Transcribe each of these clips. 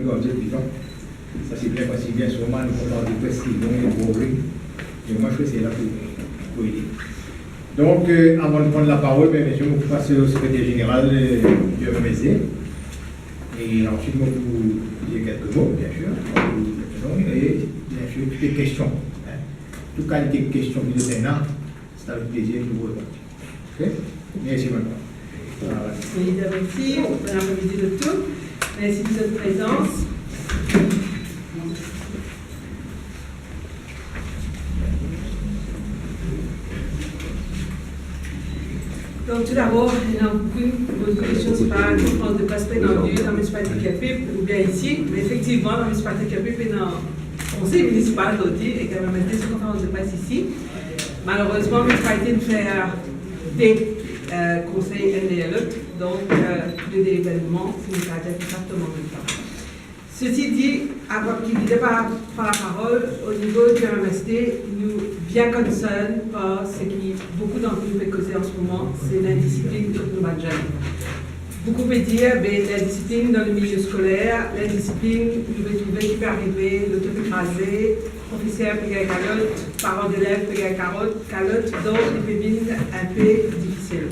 moi, je dis, putain, ça c'est bien parce que bien souvent, nous parlons de presque qui vont être et moi, je fais là pour aider. Donc, avant de prendre la parole, je vous passe au secrétaire général du MMSD. Et ensuite, je vous dire quelques mots, bien sûr. Et bien sûr, toutes les questions. Tout cas, des questions que vous avez là, c'est avec plaisir que vous répondez. Ok? Merci maintenant. Merci, bon après-midi de tout. Merci de votre présence. Donc, tout d'abord, il y a beaucoup de questions, c'est pas une conférence de presse dans le municipalité de Capip ou bien ici, mais effectivement, dans le municipalité de Capip et dans le conseil municipal d'Audi, et quand même une conférence de presse ici. Malheureusement, la municipalité nous fait des conseils NDLE, donc tous les événements, c'est une caractère exactement le temps. Ceci dit, qui disait par la parole, au niveau du MMSD, nous bien concernés par ce qui beaucoup d'entre nous fait causer en ce moment, c'est l'indiscipline de nos jeunes. Beaucoup peuvent dire, l'indiscipline dans le milieu scolaire, l'indiscipline, vous pouvez trouver qui peut arriver, l'auto-écrasé, professeur peut gagner calotte, parents d'élèves peut gagner calotte, donc il peut venir un peu difficile.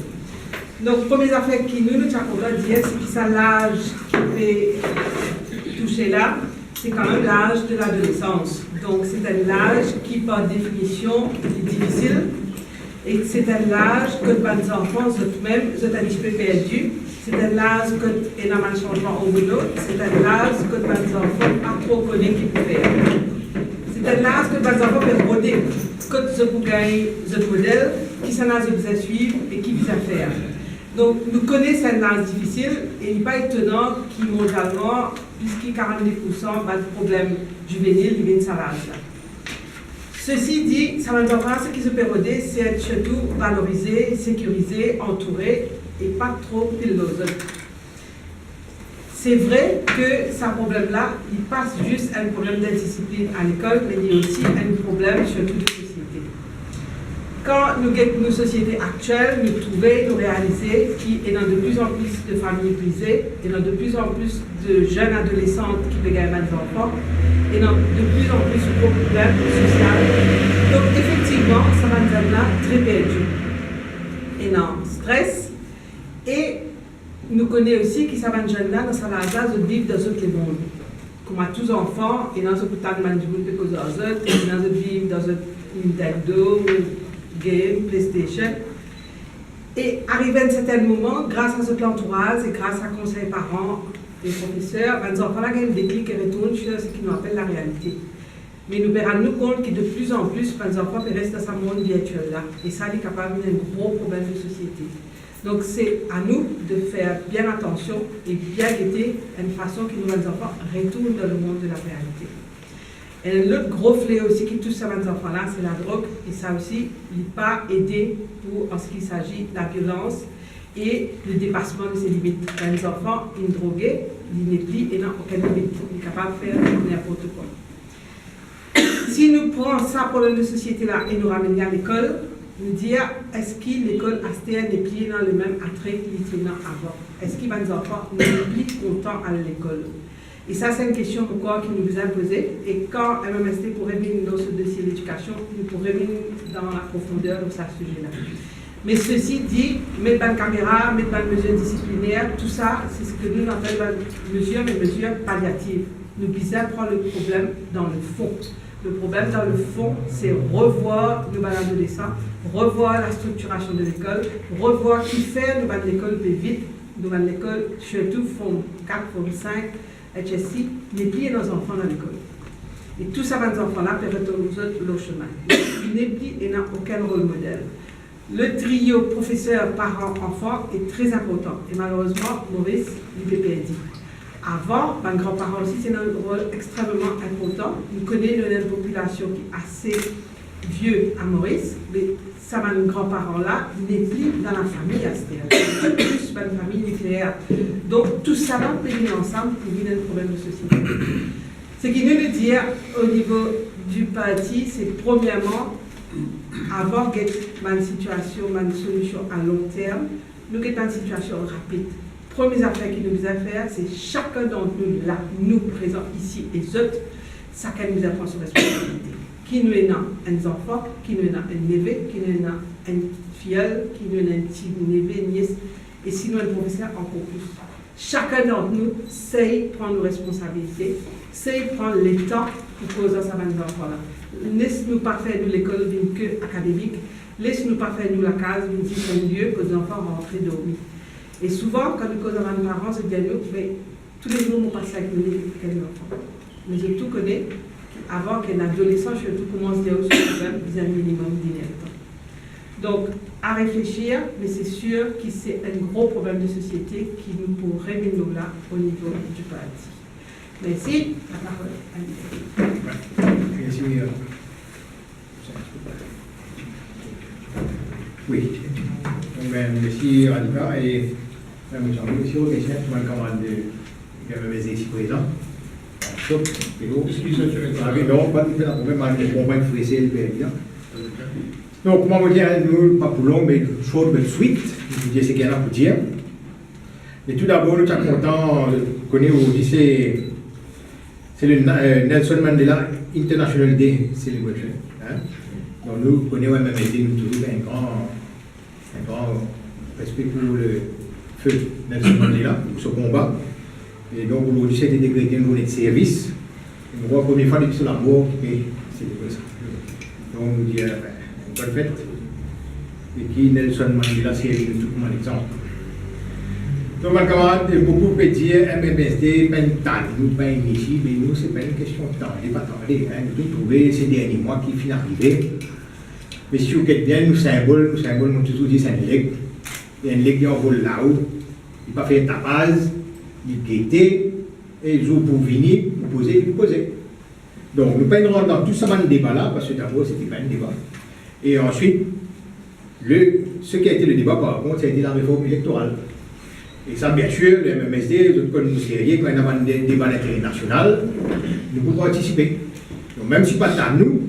Donc, première affaire qui nous avons à dire, c'est que ça l'âge qui peut toucher là, c'est quand même l'âge de l'adolescence. Donc, c'est un âge qui, par définition, est difficile. Et c'est un âge que les enfants, eux-mêmes, sont un petit peu perdus. C'est un âge que y a un changement au boulot. C'est un âge que les enfants pas trop connaissent qu'ils peuvent faire. C'est un âge que les enfants peuvent rôder. Que ce pour gagner ce modèle, qui s'en a à suivre et qui vise à faire. Donc, nous connaissons un âge difficile et il n'est pas étonnant qu'il mondialement, puisqu'il y a 40% de problèmes juvéniles, il vient de cet âge-là. Ceci dit, ça va nous avoir ce qui se période, c'est être surtout valorisé, sécurisé, entouré et pas trop pilose. C'est vrai que ce problème-là, il passe juste à un problème d'indiscipline à l'école, mais il y a aussi un problème surtout de société. Quand nous avons nos sociétés actuelles, nous trouvons, nous réalisons qu'il y a de plus en plus de familles brisées, il y a de plus en plus de jeunes adolescentes qui veulent gagner des enfants, et il y a de plus en plus de problèmes sociaux. Donc effectivement, ça va nous amener là très perdu. Énorme stress. Et nous connaissons aussi que ça va nous amener là dans sa base de vivre dans ce monde. Comme à tous enfants, et dans ce temps de management de cause aux autres, et dans ce vivre dans un Nintendo, game, PlayStation. Et arrivé à un certain moment, grâce à cet entourage et grâce à conseil parents et professeurs, les enfants ont un déclic et retournent sur ce qu'ils nous appellent la réalité. Mais nous verrons compte que de plus en plus, les enfants restent dans ce monde virtuel-là. Et ça est capable d'un gros problème de société. Donc c'est à nous de faire bien attention et bien guetter une façon que nos enfants retournent dans le monde de la réalité. Et l'autre gros fléau aussi qui touche ces enfants-là, c'est la drogue. Et ça aussi, il n'est pas aidé pour, en ce qui s'agit de la violence et le dépassement de ses limites. Les enfants, ils sont drogués, ils n'est plus et n'ont aucune limite. Ils sont capables de faire n'importe quoi. Si nous prenons ça problème de société-là et nous ramenons à l'école, nous dire est-ce que l'école a des pieds dans le même attrait qu'il était avant? Est-ce que les enfants ne sont plus contents à l'école? Et ça, c'est une question encore qui nous a posée. Et quand MMSD pourrait venir dans ce dossier de l'éducation, nous pourrions venir dans la profondeur de ce sujet-là. Mais ceci dit, mettre une caméra, mettre une mesure disciplinaire, tout ça, c'est ce que nous appelons mesures, mais mesures palliatives. Nous visons prendre le problème dans le fond. Le problème dans le fond, c'est revoir nos adolescents, revoir la structuration de l'école, revoir qui fait nos l'école plus vite, nos l'école, surtout forme 4, forme 5, HSI, mais plier nos enfants dans l'école. Et tous ces enfants-là peuvent retourner le chemin. Il n'est plus et n'a aucun rôle modèle. Le trio professeur, parents, enfants est très important. Et malheureusement, Maurice, il est perdu. Avant, mes grands-parents aussi, c'est un rôle extrêmement important. Nous connaissons une population qui est assez vieux à Maurice, mais ça, mes grands-parents-là, n'est plus dans la famille à c'est plus dans la famille nucléaire. Donc, tout ça va venir ensemble pour vivre un problème de société. Ce qui nous dit au niveau du parti, c'est premièrement, avant d'être une situation, une solution à long terme, nous avons une situation rapide. première affaire qui nous a fait, c'est chacun d'entre nous, là, nous présents ici et autres, chacun nous apprend sur responsabilité. Qui nous est un enfant, qui nous est un neveu, qui nous est un filleul, qui nous est un petit neveu, nièce, et sinon un professeur encore plus. Chacun d'entre nous sait prendre nos responsabilités, sait prendre le temps pour causer ça à nos enfants-là. Laisse-nous pas faire nous l'école d'une queue académique, laisse-nous pas faire nous la case d'une certaine lieu que les enfants rentrent dormir. Et souvent, quand nous causons à nos parents, c'est bien nous, mais tous les jours, nous passons avec nous les enfants. Mais je tout connais, avant qu'un adolescent, surtout, commence à dire aussi qu'ils ont un minimum d'inertie. Donc, à réfléchir, mais c'est sûr que c'est un gros problème de société qui nous pourrait nous là au niveau du paradis. Merci. La parole à Merci. Oui. Donc, merci Radika et merci aux questions sur le camarade de MMSD ici présent. Donc, pas de problème, on va frisser le bien. Donc, comment vous dire, nous, pas pour long, mais chose de suite, je vous dis ce qu'il y en a pour dire. Mais tout d'abord, nous sommes contents de connaître aujourd'hui, c'est le Nelson Mandela International Day Celebration. Hein? Donc, nous connaissons MMSD, nous toujours un grand respect pour le feu Nelson Mandela, pour ce combat. Et donc, aujourd'hui, c'était décrété une journée de service. Et nous voyons la première fois depuis la mort qui peut célébrer ça. Donc, nous disons, bonne fête. Et qui Nelson Mandela, c'est tout comme un exemple. Donc, mes camarades, beaucoup peuvent dire MMSD, pas une taille, nous, pas une ici, mais nous, ce n'est pas une question de temps. Il n'est pas tardé. Nous avons trouvé ces derniers mois qui finissent d'arriver. Mais si vous êtes bien, nous symboles, nous toujours dit c'est un leg. Il y a un leg qui envole là-haut. Il n'a pas fait un tapage, il guettait, et il joue pour venir, vous poser. Donc, nous ne pouvons pas rentrer dans tout ce débat-là, parce que d'abord, ce n'était pas un débat. Et ensuite, ce qui a été le débat, par contre, ça a été la réforme électorale. Et ça, bien sûr, le MMSD, les autres communes sérieux, quand il y a un débat d'intérêt national, nous pouvons participer. Donc, même si pas tant nous,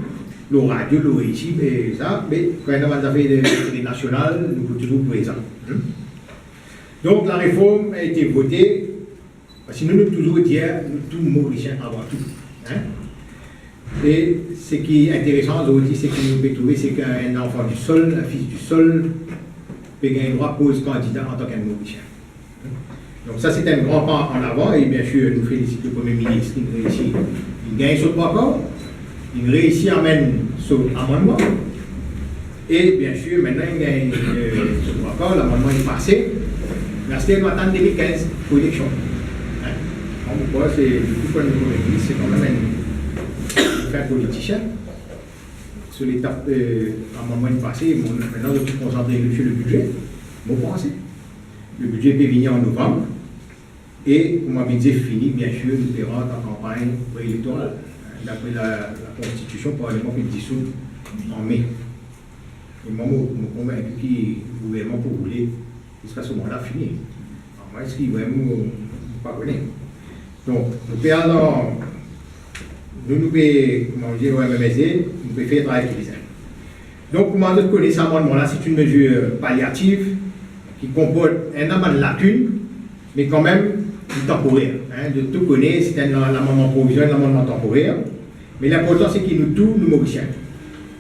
le radio, le ici, mais ça, mais quand il y a un affaire d'intérêt national, nous pouvons toujours présents. Donc, la réforme a été votée, parce que nous devons toujours dire, nous tous Mauriciens avant tout. Hein? Et ce qui est intéressant aujourd'hui, c'est que nous pouvons trouver, c'est qu'un enfant du sol, un fils du sol, peut gagner droit à pose candidat en tant qu'un Mauricien. Donc ça, c'est un grand pas en avant, et bien sûr, nous félicitons le Premier ministre qui réussit. Il gagne sur 3 corps, il réussit à amener sur l'amendement, et bien sûr, maintenant, il gagne sur 3 corps, l'amendement est passé, mais c'était en 2015 pour l'élection. Hein? Pourquoi c'est du coup, pour le Premier ministre, c'est quand même un politicien. Sur l'étape l'amendement est passé, maintenant, je suis concentré sur le budget, mon pensée. Le budget peut venir en novembre. Et, comme on avait dit, fini, bien sûr, nous verrons en campagne préélectorale. D'après la Constitution, le Parlement peut dissoudre en mai. Et moi, je suis convaincu que le gouvernement peut rouler jusqu'à ce moment-là fini. Alors, moi, est-ce qu'il vraiment pas connaître? Donc, nous pouvons, comment dire, au MMSD, nous pouvons faire travail tous les ans. Donc, comment vous connaissez cet amendement-là, c'est une mesure palliative qui comporte un amendement de lacune, mais quand même temporaire. Hein, de tout connaître, c'est un amendement provisoire, un amendement temporaire. Mais l'important, c'est qu'il nous tous, nous Mauriciens.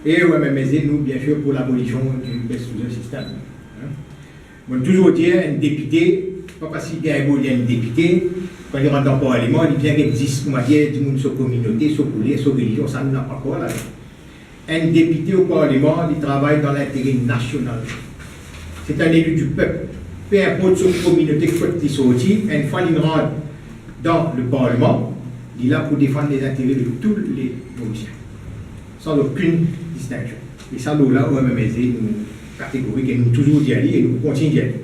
Et au MMSD, nous, bien sûr, pour l'abolition du système. Hein. On toujours dire, un député, pas parce qu'il y a un député, quand il rentre dans le Parlement, il vient qu'il existe, comment dire, du monde sur communauté, sur coulée, sur religion, ça n'a pas quoi là. Un député au Parlement, il travaille dans l'intérêt national. C'est un élu du peuple. Peu importe sur communauté qui sortit, une fois qu'il rentre dans le Parlement, il est là pour défendre les intérêts de tous les Mauriciens, sans aucune distinction. Et ça, nous, là, au MMSD, nous catégoriques, et nous toujours d'y aller, et nous continuons d'y aller.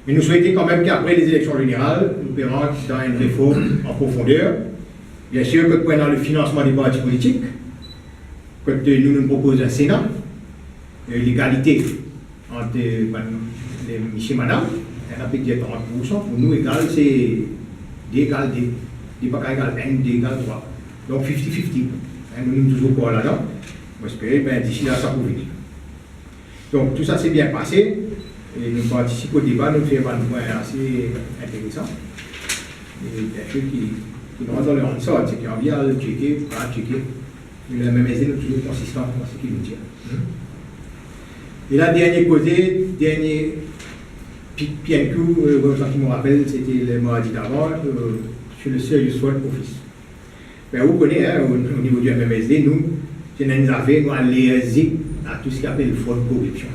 Mais nous souhaitons quand même qu'après les élections générales, nous puissions rentrer dans une réforme en profondeur. Bien sûr, que pendant le financement des partis politiques, que nous proposons un Sénat, l'égalité entre les monsieur et madame, on a peut dire 30%, pour nous, égal, c'est d'égal, des pas égal 1, d'égal 3. Donc 50-50. Nous sommes toujours pas là-dedans. J'espère que d'ici là, ça peut venir. Donc tout ça s'est bien passé. Et nous participons au débat, nous faisons un point assez intéressant. Et bien sûr, qui rentre dans le ressort, c'est qu'on vient le checker, pas checker. Mais la même idée, nous toujours consistant dans ce qu'il nous dit. Et la dernière causée, dernier PNQ, qui me rappelle, c'était le mois d'avant, sur le Serious Fraud Office. Ben, vous connaissez, hein, au niveau du MMSD, nous avons allergique à tout ce qu'on appelle fraude corruption.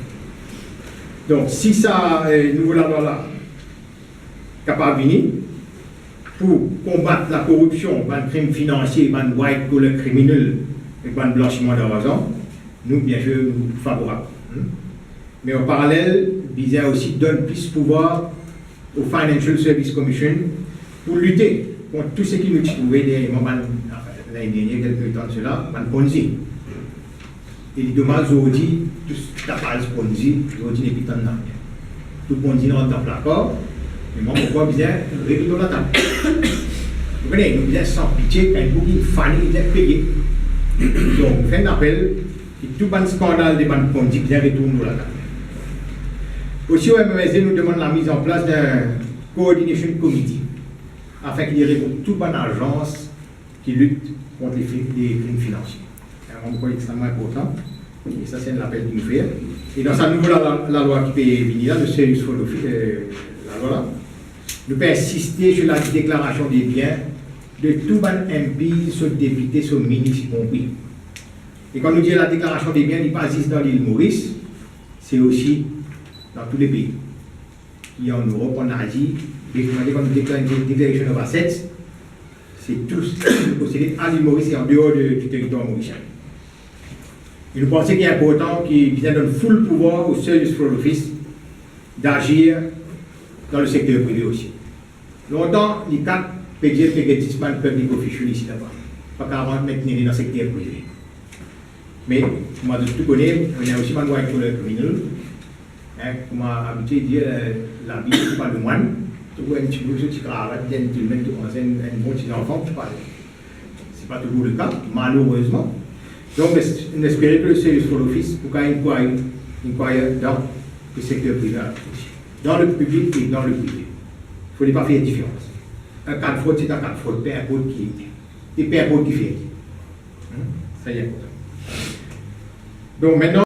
Donc, si ça, nous voulons là, capable de venir pour combattre la corruption, le crime financier, le white collar criminel et le blanchiment d'argent, nous, bien sûr, nous favorables. Mais en parallèle, BISA aussi donne plus de pouvoir au Financial Service Commission pour lutter contre tout ce qui nous trouvait l'année dernière, quelques temps de cela, Ponzi. Et les dommages aujourd'hui, tout ce qui a Ponzi, aujourd'hui n'est plus tant de tout Ponzi dans le placard, mais moi, pourquoi BISA réduit dans la table. Vous voyez, nous BISA sans pitié, quand il y a une famille, BISA payé. Donc, on fait un appel, et tout le scandale de Ponzi, BISA retourne dans la table. Aussi, au MMSD, nous demandons la mise en place d'un coordination committee afin qu'il y ait toute bonne agence qui lutte contre les crimes financiers. C'est un point extrêmement important. Et ça, c'est un appel qu'il nous fait. Et dans sa nouvelle la loi qui peut venir, le Serious Fraud Office, la loi là, nous peut insister sur la déclaration des biens de tout bon MP, soit député, soit ministre compris. Et quand nous disons la déclaration des biens, il pas juste dans l'île Maurice, c'est aussi dans tous les pays. Il y a en Europe, en Asie, quand nous déclarons une déclaration of assets, c'est tous possédés à l'île Maurice et en dehors du territoire mauricien. Et nous pensons qu'il est important qu'il donne full pouvoir au Serious Fraud Office d'agir dans le secteur privé aussi. Longtemps, les 4 PG Pegatisman Public Official ici là-bas, pas qu'à maintenir dans le secteur privé. Mais, moi, de tout connaître, on a aussi un droit pour le criminel. Comme a habitué de dire, la vie, c'est pas le moine. Tu vois, un petit peu, tu cravates, tu mets un bon petit enfant, tu parles. Ce n'est pas toujours le cas, malheureusement. Donc, on espère que le Serious Fraud Office, pour qu'il inquire dans le secteur privé, dans le public et dans le privé. Il ne faut pas faire de différence. Un cas de fraude, c'est un cas de fraude, peu importe qui est. Et peu importe qui fait. Ça y est. Donc, maintenant,